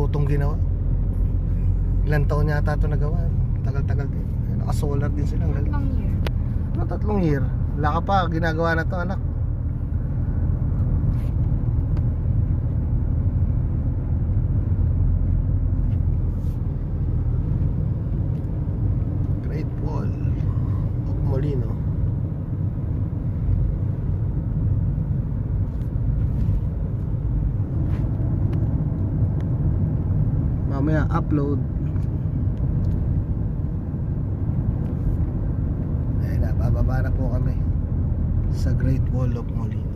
bago itong ginawa. Ilang taon yata ito nagawa. Tagal-tagal din. Naka-solar din sila. Tatlong year. Ano 3 year? Wala ka pa, ginagawa na to anak. Great Wall of Molino. Mamaya upload. Ayun na, bababa na po kami sa Great Wall of Molino.